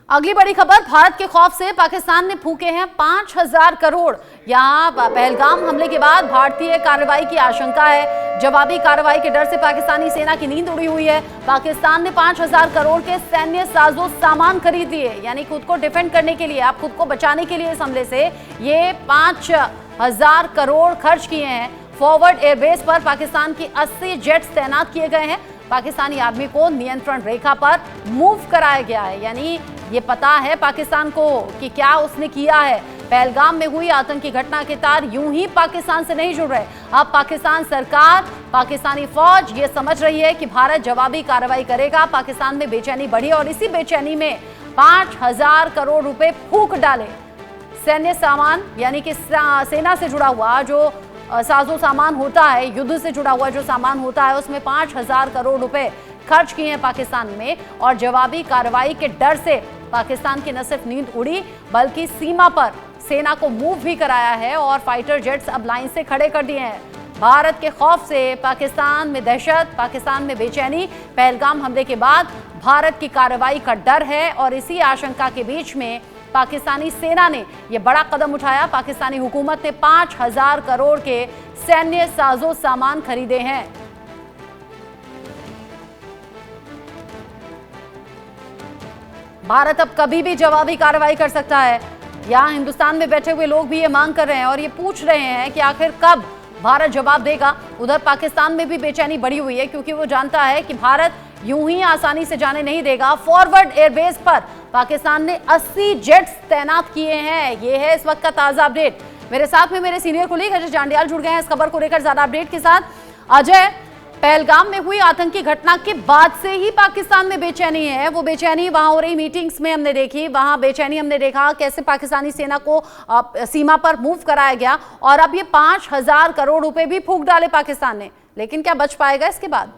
अगली बड़ी खबर, भारत के खौफ से पाकिस्तान ने फूके हैं 5,000 करोड़। यहां पहलगाम हमले के बाद भारतीय कार्रवाई की आशंका है। जवाबी कार्रवाई के डर से पाकिस्तानी सेना की नींद उड़ी हुई है। पाकिस्तान ने 5,000 करोड़ के सैन्य साजो सामान खरीद लिए, यानी खुद को डिफेंड करने के लिए, आप खुद को बचाने के लिए इस हमले से ये 5,000 करोड़ खर्च किए हैं। फॉरवर्ड एयरबेस पर पाकिस्तान की 80 जेट्स तैनात किए गए हैं। पाकिस्तानी आर्मी को नियंत्रण रेखा पर मूव कराया गया है, यानी ये पता है पाकिस्तान को कि क्या उसने किया है। पहलगाम में हुई आतंकी घटना के तार यूं ही पाकिस्तान से नहीं जुड़ रहे। अब पाकिस्तान सरकार, पाकिस्तानी फौज ये समझ रही है कि भारत जवाबी कार्रवाई करेगा। पाकिस्तान में बेचैनी बढ़ी और इसी बेचैनी में 5,000 करोड़ रुपए फूंक डाले। सैन्य सामान, यानी कि सेना से जुड़ा हुआ जो साजो सामान होता है, युद्ध से जुड़ा हुआ जो सामान होता है, उसमें 5,000 करोड़ रुपए खर्च किए हैं पाकिस्तान में। और जवाबी कार्रवाई के डर से पाकिस्तान की न सिर्फ नींद उड़ी, बल्कि सीमा पर सेना को मूव भी कराया है और फाइटर जेट्स अब लाइन से खड़े कर दिए हैं। भारत के खौफ से पाकिस्तान में दहशत, पाकिस्तान में बेचैनी, पहलगाम हमले के बाद भारत की कार्रवाई का डर है और इसी आशंका के बीच में पाकिस्तानी सेना ने यह बड़ा कदम उठाया। पाकिस्तानी हुकूमत ने 5,000 करोड़ के सैन्य साजो सामान खरीदे हैं। भारत अब कभी भी जवाबी कार्रवाई कर सकता है। यहां हिंदुस्तान में बैठे हुए लोग भी ये मांग कर रहे हैं और ये पूछ रहे हैं कि आखिर कब भारत जवाब देगा। उधर पाकिस्तान में भी बेचैनी बढ़ी हुई है, क्योंकि वो जानता है कि भारत यूं ही आसानी से जाने नहीं देगा। फॉरवर्ड एयरबेस पर पाकिस्तान ने 80 जेट्स तैनात किए हैं। ये है इस वक्त का ताजा अपडेट। मेरे साथ में मेरे सीनियर कोलीग अजय जांडियाल जुड़ गए हैं इस खबर को लेकर ज्यादा अपडेट के साथ। अजय, पहलगाम में हुई आतंकी घटना के बाद से ही पाकिस्तान में बेचैनी है। वो बेचैनी वहां हो रही मीटिंग्स में हमने देखी, वहां बेचैनी हमने देखा कैसे पाकिस्तानी सेना को सीमा पर मूव कराया गया और अब ये 5,000 करोड़ रुपए भी फूंक डाले पाकिस्तान ने। लेकिन क्या बच पाएगा इसके बाद?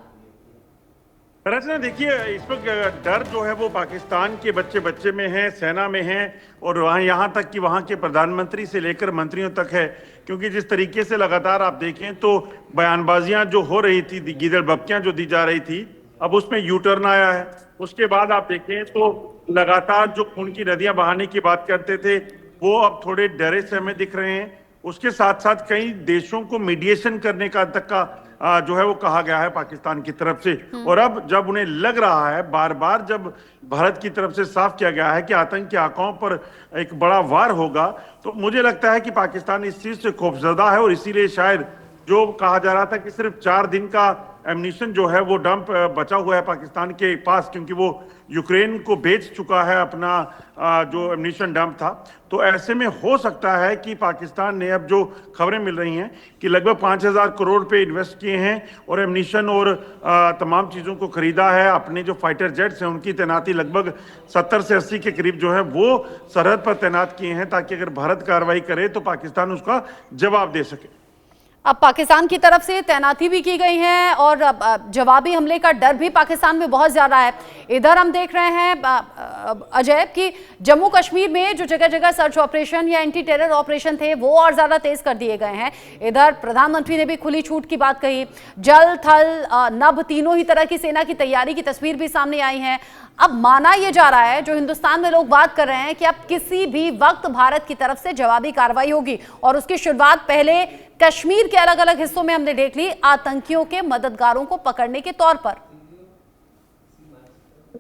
रचना, देखिए, इस वक्त डर जो है वो पाकिस्तान के बच्चे बच्चे में है, सेना में है और वहाँ यहाँ तक कि वहाँ के प्रधानमंत्री से लेकर मंत्रियों तक है। क्योंकि जिस तरीके से लगातार आप देखें तो बयानबाजियां जो हो रही थी, गीदड़ बक्कियां जो दी जा रही थी, अब उसमें यू टर्न आया है। उसके बाद आप देखें तो लगातार जो खून की नदियां बहाने की बात करते थे वो अब थोड़े डरे से हमें दिख रहे हैं। उसके साथ साथ कई देशों को मीडिएशन करने का तक का जो है वो कहा गया है पाकिस्तान की तरफ से। और अब जब उन्हें लग रहा है, बार बार जब भारत की तरफ से साफ किया गया है कि आतंकी आकाओं पर एक बड़ा वार होगा, तो मुझे लगता है कि पाकिस्तान इस चीज से खौफजदा है और इसीलिए शायद जो कहा जा रहा था कि सिर्फ 4 दिन का एम्यूनिशन जो है वो डंप बचा हुआ है पाकिस्तान के पास, क्योंकि वो यूक्रेन को बेच चुका है अपना जो एम्यूनिशन डंप था। तो ऐसे में हो सकता है कि पाकिस्तान ने, अब जो खबरें मिल रही हैं कि लगभग 5,000 करोड़ पे इन्वेस्ट किए हैं और एम्यूनिशन और तमाम चीज़ों को खरीदा है। अपने जो फाइटर जेट्स हैं उनकी तैनाती लगभग 70 से 80 के करीब जो है वो सरहद पर तैनात किए हैं, ताकि अगर भारत कार्रवाई करे तो पाकिस्तान उसका जवाब दे सके। अब पाकिस्तान की तरफ से तैनाती भी की गई है और जवाबी हमले का डर भी पाकिस्तान में बहुत ज्यादा है। इधर हम देख रहे हैं अजय कि जम्मू कश्मीर में जो जगह जगह सर्च ऑपरेशन या एंटी टेरर ऑपरेशन थे वो और ज्यादा तेज कर दिए गए हैं। इधर प्रधानमंत्री ने भी खुली छूट की बात कही। जल, थल, नभ तीनों ही तरह की सेना की तैयारी की तस्वीर भी सामने आई है। अब माना यह जा रहा है, जो हिंदुस्तान में लोग बात कर रहे हैं, कि अब किसी भी वक्त भारत की तरफ से जवाबी कार्रवाई होगी और उसकी शुरुआत पहले कश्मीर के अलग अलग हिस्सों में हमने देख ली, आतंकियों के मददगारों को पकड़ने के तौर पर।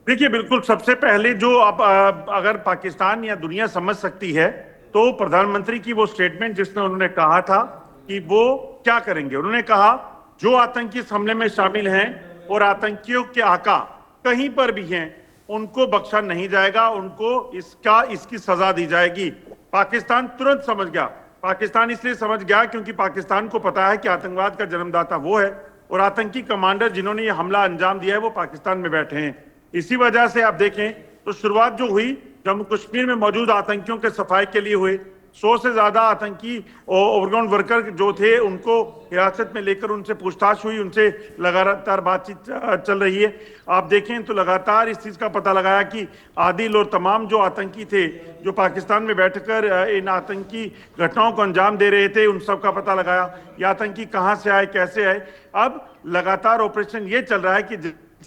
देखिए, बिल्कुल सबसे पहले जो अब अगर पाकिस्तान या दुनिया समझ सकती है तो प्रधानमंत्री की वो स्टेटमेंट जिसमें उन्होंने कहा था कि वो क्या करेंगे। उन्होंने कहा जो आतंकी इस हमले में शामिल हैं और आतंकियों के आका कहीं पर भी हैं उनको बख्शा नहीं जाएगा, उनको इसकी सजा दी जाएगी। पाकिस्तान तुरंत समझ गया। पाकिस्तान इसलिए समझ गया क्योंकि पाकिस्तान को पता है कि आतंकवाद का जन्मदाता वो है और आतंकी कमांडर जिन्होंने ये हमला अंजाम दिया है वो पाकिस्तान में बैठे हैं। इसी वजह से आप देखें तो शुरुआत जो हुई जम्मू कश्मीर में मौजूद आतंकियों के सफाई के लिए हुए। 100 से ज्यादा आतंकी ओवरग्राउंड वर्कर जो थे उनको हिरासत में लेकर उनसे पूछताछ हुई, उनसे लगातार बातचीत चल रही है। आप देखें तो लगातार इस चीज का पता लगाया कि आदिल और तमाम जो आतंकी थे जो पाकिस्तान में बैठकर इन आतंकी घटनाओं को अंजाम दे रहे थे, उन सब का पता लगाया। ये आतंकी कहां से आए, कैसे आए। अब लगातार ऑपरेशन ये चल रहा है कि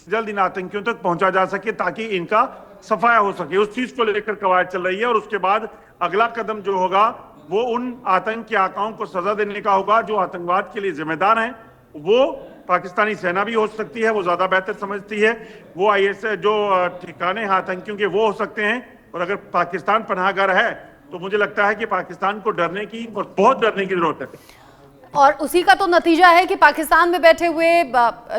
जल्द इन आतंकियों तक पहुंचा जा सके ताकि इनका सफाया हो सके, उस चीज को लेकर कवायद चल रही है। और उसके बाद अगला कदम जो होगा वो उन आतंकी आकाओं को सजा देने का होगा जो आतंकवाद के लिए जिम्मेदार हैं। वो पाकिस्तानी सेना भी हो सकती है, वो ज्यादा बेहतर समझती है। वो आईएसआई जो ठिकाने हैं आतंकियों के वो हो सकते हैं। और अगर पाकिस्तान पनाहगाह है तो मुझे लगता है कि पाकिस्तान को डरने की और बहुत डरने की जरूरत है। और उसी का तो नतीजा है कि पाकिस्तान में बैठे हुए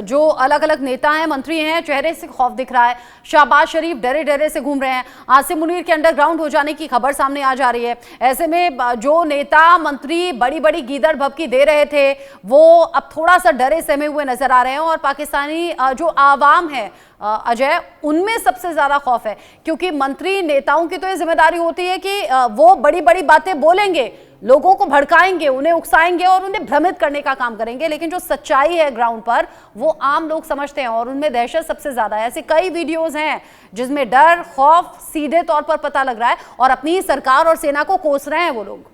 जो अलग अलग नेता हैं, मंत्री हैं, चेहरे से खौफ दिख रहा है। शहबाज शरीफ डरे डरे से घूम रहे हैं। आसिम मुनीर के अंडरग्राउंड हो जाने की खबर सामने आ जा रही है। ऐसे में जो नेता मंत्री बड़ी बड़ी गीदड़ भभकी दे रहे थे वो अब थोड़ा सा डरे सहमे हुए नजर आ रहे हैं। और पाकिस्तानी जो आवाम है अजय, उनमें सबसे ज्यादा खौफ है, क्योंकि मंत्री नेताओं की तो ये जिम्मेदारी होती है कि वो बड़ी बड़ी बातें बोलेंगे, लोगों को भड़काएंगे, उन्हें उकसाएंगे और उन्हें भ्रमित करने का काम करेंगे। लेकिन जो सच्चाई है ग्राउंड पर वो आम लोग समझते हैं और उनमें दहशत सबसे ज्यादा है। ऐसे कई वीडियोस हैं जिसमें डर, खौफ सीधे तौर पर पता लग रहा है और अपनी सरकार और सेना को कोस रहे हैं वो लोग।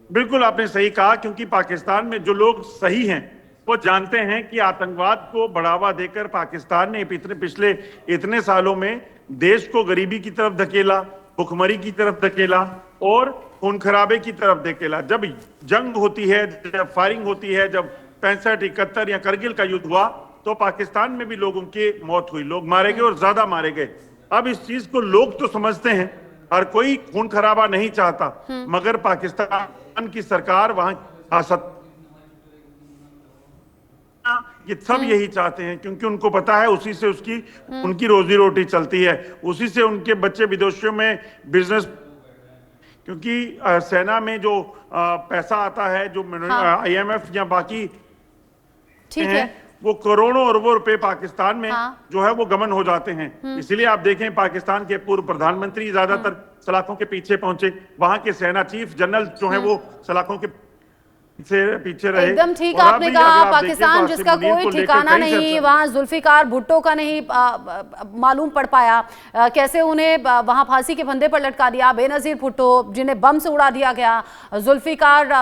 बिल्कुल आपने सही कहा, क्योंकि पाकिस्तान में जो लोग सही हैं वो जानते हैं कि आतंकवाद को बढ़ावा देकर पाकिस्तान ने पिछले इतने सालों में देश को गरीबी की तरफ धकेला, भुखमरी की तरफ धकेला और खून खराबे की तरफ धकेला। जब जंग होती है, जब फायरिंग होती है, जब 65, 71 या करगिल का युद्ध हुआ तो पाकिस्तान में भी लोगों की मौत हुई, लोग मारे गए और ज्यादा मारे गए। अब इस चीज को लोग तो समझते हैं, हर कोई खून खराबा नहीं चाहता, मगर पाकिस्तान की सरकार वहां ये सब यही चाहते हैं, क्योंकि उनको पता है उसी से उनकी रोजी रोटी चलती है, उसी से उनके बच्चे विदेशों में बिजनेस, क्योंकि सेना में जो पैसा आता है, जो IMF या बाकी ठीक है, वो करोड़ों अरबों रुपए पाकिस्तान में जो है वो गमन हो जाते हैं। इसलिए आप देखें पाकिस्तान के पूर्व प्रधानमंत्री ज्यादातर सलाखों के पीछे पहुंचे, वहां के सेना चीफ जनरल जो है वो सलाखों के पीछे रहे। एकदम ठीक आपने कहा, पाकिस्तान जिसका कोई ठिकाना नहीं, वहां जुल्फिकार भुट्टो का नहीं मालूम पड़ पाया, कैसे उन्हें वहां फांसी के फंदे पर लटका दिया, बेनजीर भुट्टो जिन्हें बम से उड़ा दिया गया, जुल्फिकार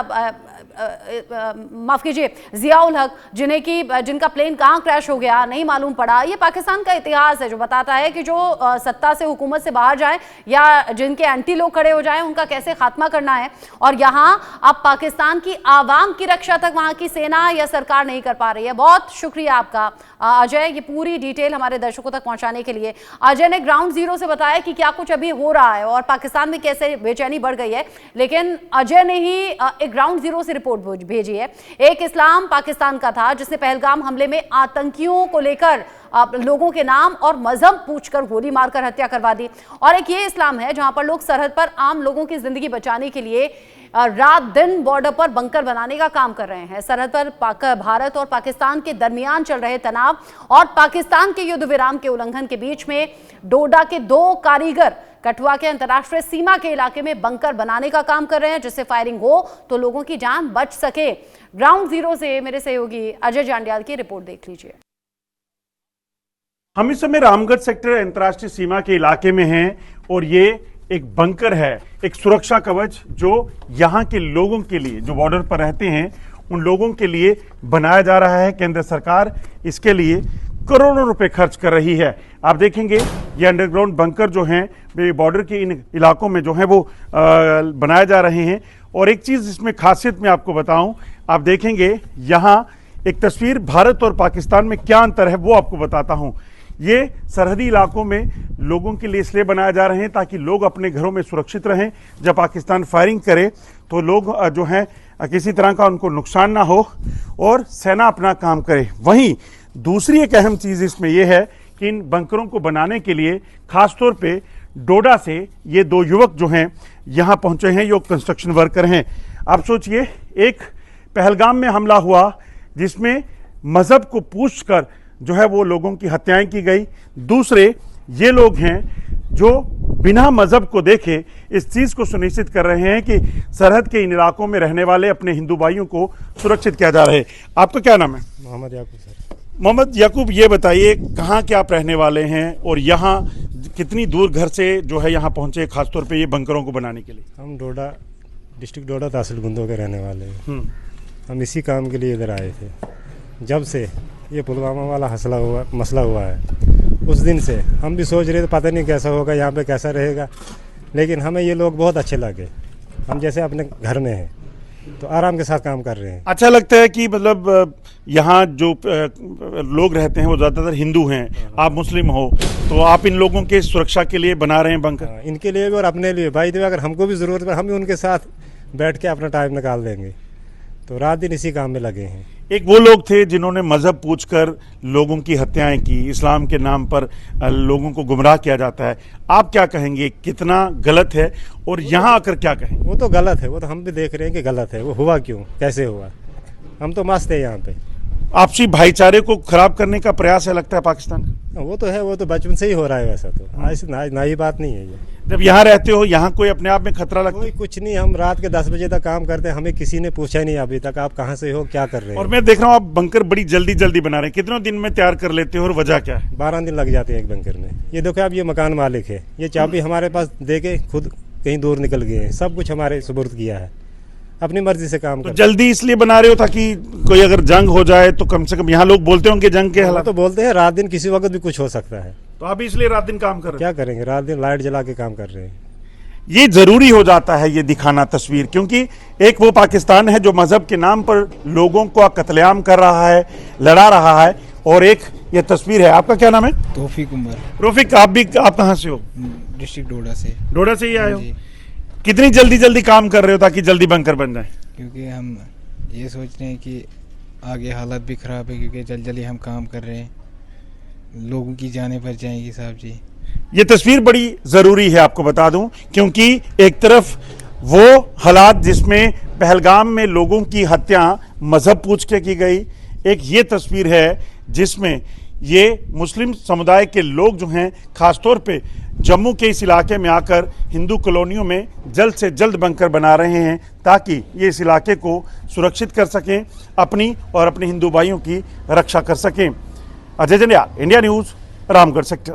माफ कीजिए जियाउल हक जिनका प्लेन कहां क्रैश हो गया नहीं मालूम पड़ा। ये पाकिस्तान का इतिहास है जो बताता है कि जो सत्ता से हुकूमत से बाहर जाए या जिनके एंटी लोग खड़े हो जाएं उनका कैसे खात्मा करना है। और यहां अब पाकिस्तान की आवाम की रक्षा तक वहां की सेना या सरकार नहीं कर पा रही है। बहुत शुक्रिया आपका अजय, ये पूरी डिटेल हमारे दर्शकों तक पहुंचाने के लिए। अजय ने ग्राउंड जीरो से बताया कि क्या कुछ अभी हो रहा है और पाकिस्तान में कैसे बेचैनी बढ़ गई है। लेकिन अजय ने ही एक ग्राउंड जीरो से रिपोर्ट भेजी है। एक इस्लाम पाकिस्तान का था जिसने पहलगाम हमले में आतंकियों को लेकर लोगों के नाम और मजहब पूछकर गोली मारकर हत्या करवा दी। और एक ये इस्लाम है जहां पर लोग सरहद पर आम लोगों की जिंदगी बचाने के लिए रात दिन बॉर्डर पर बंकर बनाने का काम कर रहे हैं। सरहद पर भारत और पाकिस्तान के दरमियान चल रहे तनाव और पाकिस्तान के युद्ध विराम के उल्लंघन के बीच में डोडा के 2 कारीगर कठुआ के अंतर्राष्ट्रीय सीमा के इलाके में बंकर बनाने का काम कर रहे हैं, जिससे फायरिंग हो तो लोगों की जान बच सके। ग्राउंड जीरो से मेरे सहयोगी अजय जांडियाल की रिपोर्ट देख लीजिए। हम इस समय रामगढ़ सेक्टर अंतर्राष्ट्रीय सीमा के इलाके में हैं और ये एक बंकर है, एक सुरक्षा कवच जो यहाँ के लोगों के लिए, जो बॉर्डर पर रहते हैं उन लोगों के लिए बनाया जा रहा है। केंद्र सरकार इसके लिए करोड़ों रुपए खर्च कर रही है। आप देखेंगे ये अंडरग्राउंड बंकर जो हैं बॉर्डर के इन इलाकों में जो है वो बनाए जा रहे हैं। और एक चीज इसमें खासियत मैं आपको बताऊं, आप देखेंगे यहाँ एक तस्वीर भारत और पाकिस्तान में क्या अंतर है वो आपको बताता हूं। ये सरहदी इलाकों में लोगों के लिए इसलिए बनाए जा रहे हैं ताकि लोग अपने घरों में सुरक्षित रहें। जब पाकिस्तान फायरिंग करे तो लोग जो हैं किसी तरह का उनको नुकसान ना हो और सेना अपना काम करे। वहीं दूसरी एक अहम चीज इसमें यह है कि इन बंकरों को बनाने के लिए खासतौर पे डोडा से ये 2 युवक जो हैं यहां पहुंचे हैं, ये कंस्ट्रक्शन वर्कर हैं। आप सोचिए, एक पहलगाम में हमला हुआ जिसमें मजहब को पूछकर जो है वो लोगों की हत्याएं की गई। दूसरे ये लोग हैं जो बिना मजहब को देखे इस चीज को सुनिश्चित कर रहे हैं कि सरहद के इन इलाकों में रहने वाले अपने हिंदू भाइयों को सुरक्षित किया जा रहा है। आपका क्या नाम है? मोहम्मद याकूब सर। मोहम्मद याकूब, ये बताइए कहाँ के आप रहने वाले हैं और यहाँ कितनी दूर घर से जो है यहाँ पहुंचे खासतौर पे ये बंकरों को बनाने के लिए? हम डोडा डिस्ट्रिक्ट डोडा तहसील गुंदो के रहने वाले हैं। हम इसी काम के लिए इधर आए थे। जब से ये पुलवामा वाला मसला हुआ है उस दिन से हम भी सोच रहे थे पता नहीं कैसा होगा, यहाँ पे कैसा रहेगा, लेकिन हमें ये लोग बहुत अच्छे लगे। हम जैसे अपने घर में हैं तो आराम के साथ काम कर रहे हैं। अच्छा लगता है कि मतलब यहाँ जो लोग रहते हैं वो ज़्यादातर हिंदू हैं, आप मुस्लिम हो, तो आप इन लोगों के सुरक्षा के लिए बना रहे हैं बंकर? इनके लिए भी और अपने लिए भाई, अगर हमको भी ज़रूरत है हम भी उनके साथ बैठ के अपना टाइम निकाल देंगे। तो रात दिन इसी काम में लगे हैं। एक वो लोग थे जिन्होंने मजहब पूछकर लोगों की हत्याएं की, इस्लाम के नाम पर लोगों को गुमराह किया जाता है। आप क्या कहेंगे, कितना गलत है और यहाँ आकर क्या कहेंगे? वो तो गलत है, वो तो हम भी देख रहे हैं कि गलत है। वो हुआ क्यों, कैसे हुआ? हम तो मस्त है यहाँ पे। आपसी भाईचारे को खराब करने का प्रयास है लगता है पाकिस्तान का? वो तो है, वो तो बचपन से ही हो रहा है वैसा। तो ऐसी नई बात नहीं है ये। जब यहाँ रहते हो, यहाँ कोई अपने आप में खतरा लगता कोई है? कुछ नहीं, हम रात के 10 बजे तक काम करते हैं, हमें किसी ने पूछा ही नहीं अभी तक आप कहाँ से हो, क्या कर रहे और हो। मैं देख रहा हूँ आप बंकर बड़ी जल्दी जल्दी बना रहे हैं, कितने दिन में तैयार कर लेते हो और वजह क्या है? 12 दिन लग जाते हैं एक बंकर में। ये देखो अब ये मकान मालिक है, ये चाबी हमारे पास दे के खुद कहीं दूर निकल गए हैं। सब कुछ हमारे सुपुर्द किया है, अपनी मर्जी से काम तो करते जल्दी इसलिए बना रहे हो ताकि कोई अगर जंग हो जाए तो कम से कम, यहाँ लोग बोलते होंगे जंग के हैं। हालात, तो बोलते हैं रात दिन किसी वक्त भी कुछ हो सकता है। तो आप इसलिए रात दिन काम कर रहे क्या करेंगे, रात दिन लाइट जला के काम कर रहे हैं। ये जरूरी हो जाता है ये दिखाना तस्वीर, क्योंकि एक वो पाकिस्तान है जो मजहब के नाम पर लोगों को कत्लेआम कर रहा है, लड़ा रहा है, और एक ये तस्वीर है। आपका क्या नाम है? तौफीक उमर, रोफिक, आप कहाँ से हो? डिस्ट्रिक्ट डोडा से। डोडा से ही आए हो? जी, कितनी जल्दी जल्दी काम कर रहे हो ताकि जल्दी बंकर बन जाए? क्योंकि हम ये सोच रहे हैं कि आगे हालत भी ख़राब है, क्योंकि जल्दी जल्दी हम काम कर रहे हैं, लोगों की जानें बच जाएंगी साहब जी। ये तस्वीर बड़ी ज़रूरी है, आपको बता दूं, क्योंकि एक तरफ वो हालात जिसमें पहलगाम में लोगों की हत्या मजहब पूछ के की गई, एक ये तस्वीर है जिसमें ये मुस्लिम समुदाय के लोग जो हैं खासतौर पे जम्मू के इस इलाके में आकर हिंदू कॉलोनियों में जल्द से जल्द बंकर बना रहे हैं ताकि ये इस इलाके को सुरक्षित कर सकें, अपनी और अपने हिंदू भाइयों की रक्षा कर सकें। Ajay Jandial, India news, Ramgarh sector.